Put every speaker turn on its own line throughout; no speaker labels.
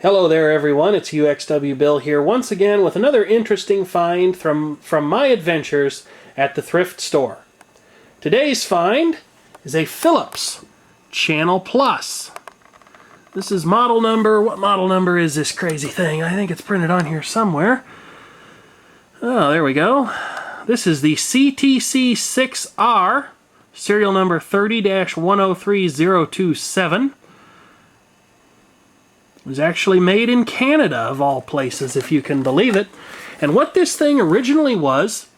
Hello there everyone, it's UXW Bill here once again with another interesting find from my adventures at the thrift store. Today's find is a Philips Channel Plus. This is model number, what model number is this crazy thing? I think it's printed on here somewhere. Oh, there we go. This is the CTC6R, serial number 30-103027. It was actually made in Canada, of all places, if you can believe it. And what this thing originally was,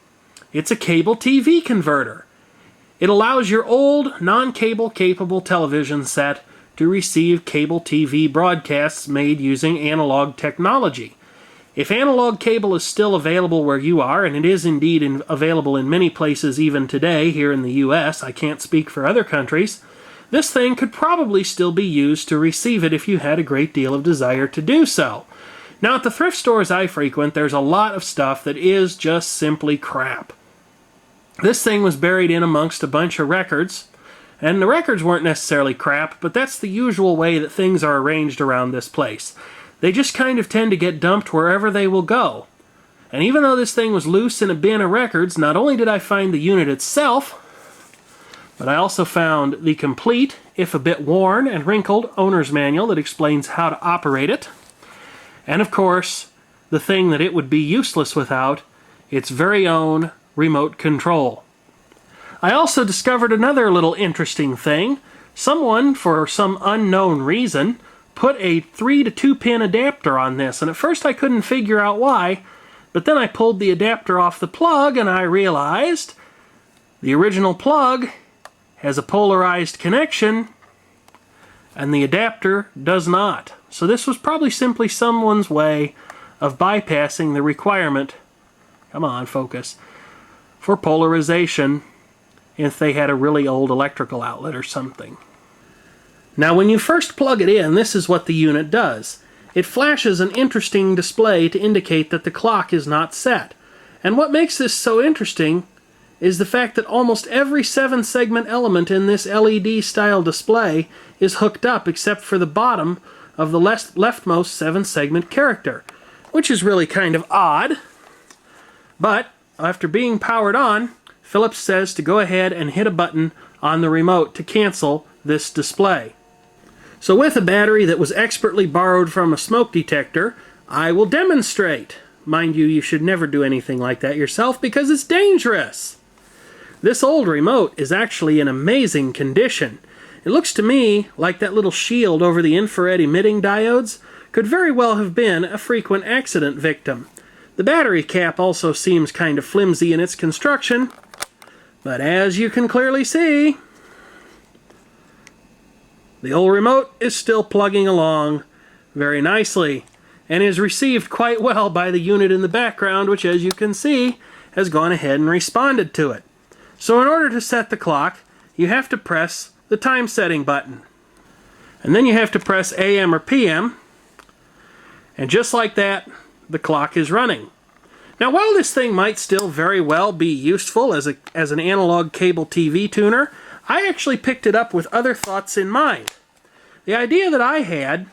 it's a cable TV converter. It allows your old, non-cable capable television set to receive cable TV broadcasts made using analog technology. If analog cable is still available where you are, and it is indeed available in many places even today here in the US, I can't speak for other countries, this thing could probably still be used to receive it if you had a great deal of desire to do so. Now, at the thrift stores I frequent, there's a lot of stuff that is just simply crap. This thing was buried in amongst a bunch of records, and the records weren't necessarily crap, but that's the usual way that things are arranged around this place. They just kind of tend to get dumped wherever they will go. And even though this thing was loose in a bin of records, not only did I find the unit itself, but I also found the complete, if a bit worn and wrinkled, owner's manual that explains how to operate it. And of course, the thing that it would be useless without, its very own remote control. I also discovered another little interesting thing. Someone, for some unknown reason, put a 3 to 2 pin adapter on this, and at first I couldn't figure out why, but then I pulled the adapter off the plug and I realized the original plug has a polarized connection, and the adapter does not. So this was probably simply someone's way of bypassing the requirement, come on, focus, for polarization if they had a really old electrical outlet or something. Now, when you first plug it in, this is what the unit does. It flashes an interesting display to indicate that the clock is not set. And what makes this so interesting is the fact that almost every 7-segment element in this LED-style display is hooked up except for the bottom of the leftmost 7-segment character, which is really kind of odd. But after being powered on, Philips says to go ahead and hit a button on the remote to cancel this display. So with a battery that was expertly borrowed from a smoke detector, I will demonstrate. Mind you, you should never do anything like that yourself because it's dangerous. This old remote is actually in amazing condition. It looks to me like that little shield over the infrared emitting diodes could very well have been a frequent accident victim. The battery cap also seems kind of flimsy in its construction, but as you can clearly see, the old remote is still plugging along very nicely and is received quite well by the unit in the background, which, as you can see, has gone ahead and responded to it. So in order to set the clock, you have to press the time setting button. And then you have to press AM or PM, and just like that, the clock is running. Now, while this thing might still very well be useful as an analog cable TV tuner, I actually picked it up with other thoughts in mind. The idea that I had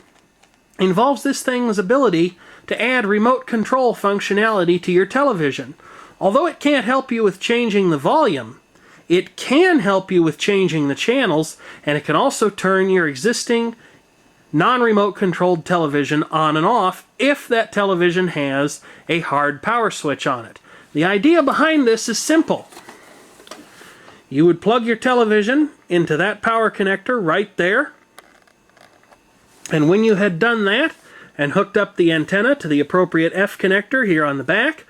involves this thing's ability to add remote control functionality to your television. Although it can't help you with changing the volume, it can help you with changing the channels, and it can also turn your existing non-remote controlled television on and off if that television has a hard power switch on it. The idea behind this is simple. You would plug your television into that power connector right there, and when you had done that and hooked up the antenna to the appropriate F connector here on the back,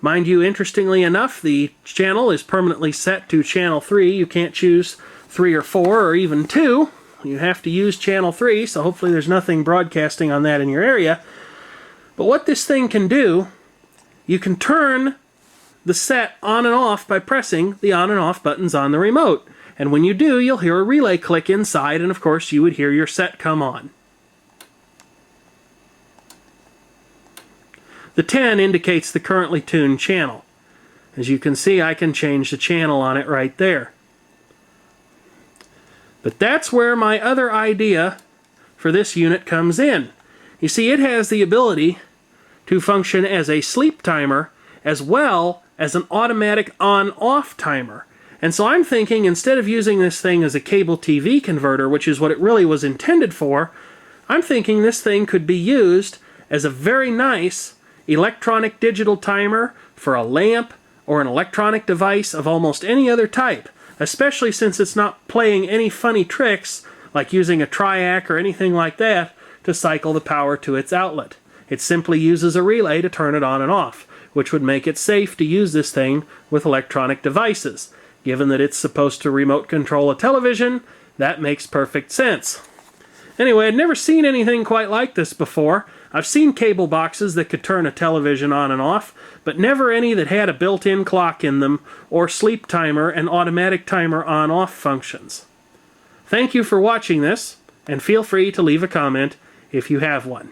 mind you, interestingly enough, the channel is permanently set to channel 3. You can't choose 3 or 4 or even 2. You have to use channel 3, so hopefully there's nothing broadcasting on that in your area. But what this thing can do, you can turn the set on and off by pressing the on and off buttons on the remote. And when you do, you'll hear a relay click inside, and of course you would hear your set come on. The 10 indicates the currently tuned channel. As you can see, I can change the channel on it right there. But that's where my other idea for this unit comes in. You see, it has the ability to function as a sleep timer as well as an automatic on-off timer. And so I'm thinking, instead of using this thing as a cable TV converter, which is what it really was intended for, I'm thinking this thing could be used as a very nice electronic digital timer for a lamp or an electronic device of almost any other type, especially since it's not playing any funny tricks like using a triac or anything like that to cycle the power to its outlet. It simply uses a relay to turn it on and off, which would make it safe to use this thing with electronic devices. Given that it's supposed to remote control a television, that makes perfect sense. Anyway, I'd never seen anything quite like this before. I've seen cable boxes that could turn a television on and off, but never any that had a built-in clock in them, or sleep timer and automatic timer on-off functions. Thank you for watching this, and feel free to leave a comment if you have one.